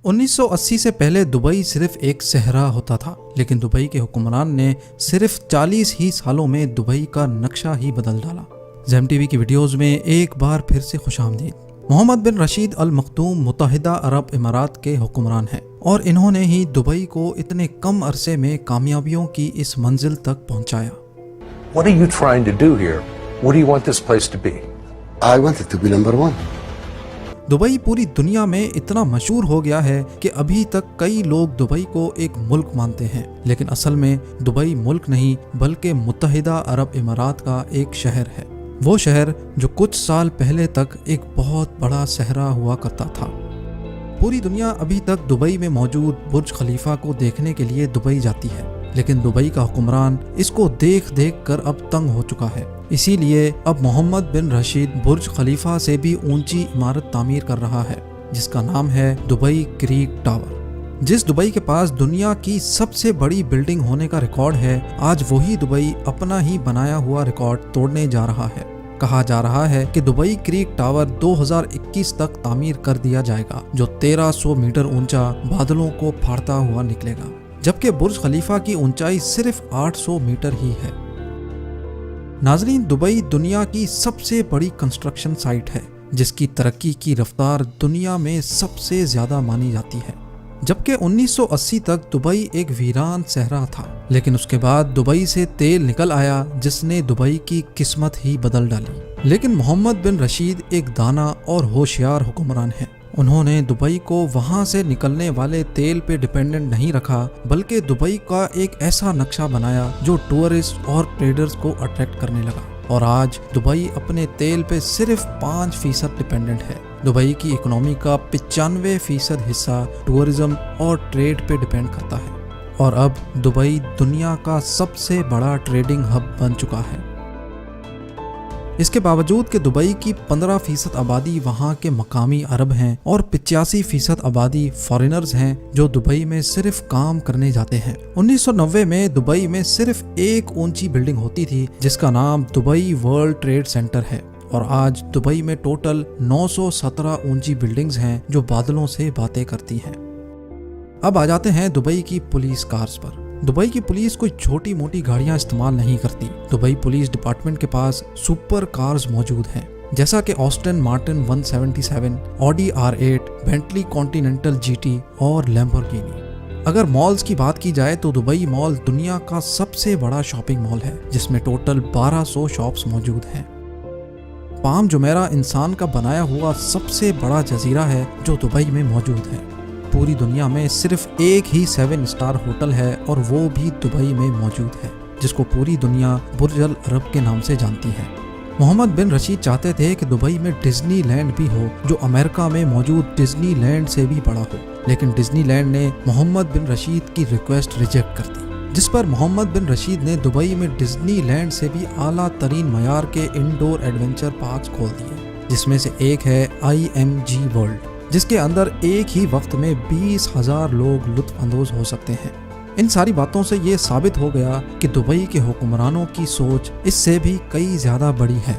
1980 سے پہلے دبئی صرف ایک صحرا ہوتا تھا، لیکن دبئی کے حکمران نے صرف 40 ہی سالوں میں دبئی کا نقشہ ہی بدل ڈالا۔ زیم ٹی وی کی ویڈیوز میں ایک بار پھر سے خوش آمدید۔ محمد بن رشید ال مختوم متحدہ عرب امارات کے حکمران ہیں اور انہوں نے ہی دبئی کو اتنے کم عرصے میں کامیابیوں کی اس منزل تک پہنچایا۔ What are you trying to do here? What do you want this place to be? I want it to be number one. Dubai پوری دنیا میں اتنا مشہور ہو گیا ہے کہ ابھی تک کئی لوگ دبئی کو ایک ملک مانتے ہیں، لیکن اصل میں دبئی ملک نہیں بلکہ متحدہ عرب امارات کا ایک شہر ہے۔ وہ شہر جو کچھ سال پہلے تک ایک بہت بڑا صحرا ہوا کرتا تھا۔ پوری دنیا ابھی تک دبئی میں موجود برج خلیفہ کو دیکھنے کے لیے دبئی جاتی ہے، لیکن دبئی کا حکمران اس کو دیکھ دیکھ کر اب تنگ ہو چکا ہے۔ اسی لیے اب محمد بن رشید برج خلیفہ سے بھی اونچی عمارت تعمیر کر رہا ہے، جس کا نام ہے دبئی کریک ٹاور۔ جس دبئی کے پاس دنیا کی سب سے بڑی بلڈنگ ہونے کا ریکارڈ ہے، آج وہی دبئی اپنا ہی بنایا ہوا ریکارڈ توڑنے جا رہا ہے۔ کہا جا رہا ہے کہ دبئی کریک ٹاور 2021 تک تعمیر کر دیا جائے گا، جو 1300 میٹر اونچا بادلوں کو پھاڑتا ہوا نکلے گا، جبکہ برج خلیفہ کی اونچائی صرف 800 میٹر ہی ہے۔ ناظرین، دبئی دنیا کی سب سے بڑی کنسٹرکشن سائٹ ہے، جس کی ترقی کی رفتار دنیا میں سب سے زیادہ مانی جاتی ہے۔ جبکہ 1980 تک دبئی ایک ویران صحرا تھا، لیکن اس کے بعد دبئی سے تیل نکل آیا جس نے دبئی کی قسمت ہی بدل ڈالی۔ لیکن محمد بن رشید ایک دانا اور ہوشیار حکمران ہیں۔ انہوں نے دبئی کو وہاں سے نکلنے والے تیل پہ ڈیپینڈنٹ نہیں رکھا، بلکہ دبئی کا ایک ایسا نقشہ بنایا جو ٹورسٹ اور ٹریڈرز کو اٹریکٹ کرنے لگا، اور آج دبئی اپنے تیل پہ صرف 5% ڈیپینڈنٹ ہے۔ دبئی کی اکنامی کا 95% حصہ ٹورزم اور ٹریڈ پہ ڈیپینڈ کرتا ہے، اور اب دبئی دنیا کا سب سے بڑا ٹریڈنگ ہب بن چکا ہے۔ اس کے باوجود کہ دبئی کی 15% آبادی وہاں کے مقامی عرب ہیں اور 85% آبادی فارینرز ہیں جو دبئی میں صرف کام کرنے جاتے ہیں۔ 1990 میں دبئی میں صرف ایک اونچی بلڈنگ ہوتی تھی جس کا نام دبئی ورلڈ ٹریڈ سینٹر ہے، اور آج دبئی میں ٹوٹل 917 اونچی بلڈنگز ہیں جو بادلوں سے باتیں کرتی ہیں۔ اب آ جاتے ہیں دبئی کی پولیس کارز پر۔ دبئی کی پولیس کوئی چھوٹی موٹی گاڑیاں استعمال نہیں کرتی۔ دبئی پولیس ڈپارٹمنٹ کے پاس سپر کارز موجود ہیں، جیسا کہ Aston Martin 177، Audi R8، Bentley Continental GT اور لیمبورگینی۔ اگر مالز کی بات کی جائے تو دبئی مال دنیا کا سب سے بڑا شاپنگ مال ہے، جس میں ٹوٹل 1200 شاپس موجود ہیں۔ پام جمیرہ انسان کا بنایا ہوا سب سے بڑا جزیرہ ہے جو دبئی میں موجود ہے۔ پوری دنیا میں صرف ایک ہی 7 اسٹار ہوٹل ہے، اور وہ بھی دبئی میں موجود ہے، جس کو پوری دنیا برج العرب کے نام سے جانتی ہے۔ محمد بن رشید چاہتے تھے کہ دبئی میں ڈزنی لینڈ بھی ہو، جو امریکہ میں موجود ڈزنی لینڈ سے بھی بڑا ہو، لیکن ڈزنی لینڈ نے محمد بن رشید کی ریکویسٹ ریجیکٹ کر دی، جس پر محمد بن رشید نے دبئی میں ڈزنی لینڈ سے بھی اعلیٰ ترین معیار کے انڈور ایڈونچر پارکس کھول دیے، جس میں سے ایک ہے IMG ورلڈ، جس کے اندر ایک ہی وقت میں 20,000 لوگ لطف اندوز ہو سکتے ہیں۔ ان ساری باتوں سے یہ ثابت ہو گیا کہ دبئی کے حکمرانوں کی سوچ اس سے بھی کئی زیادہ بڑی ہے۔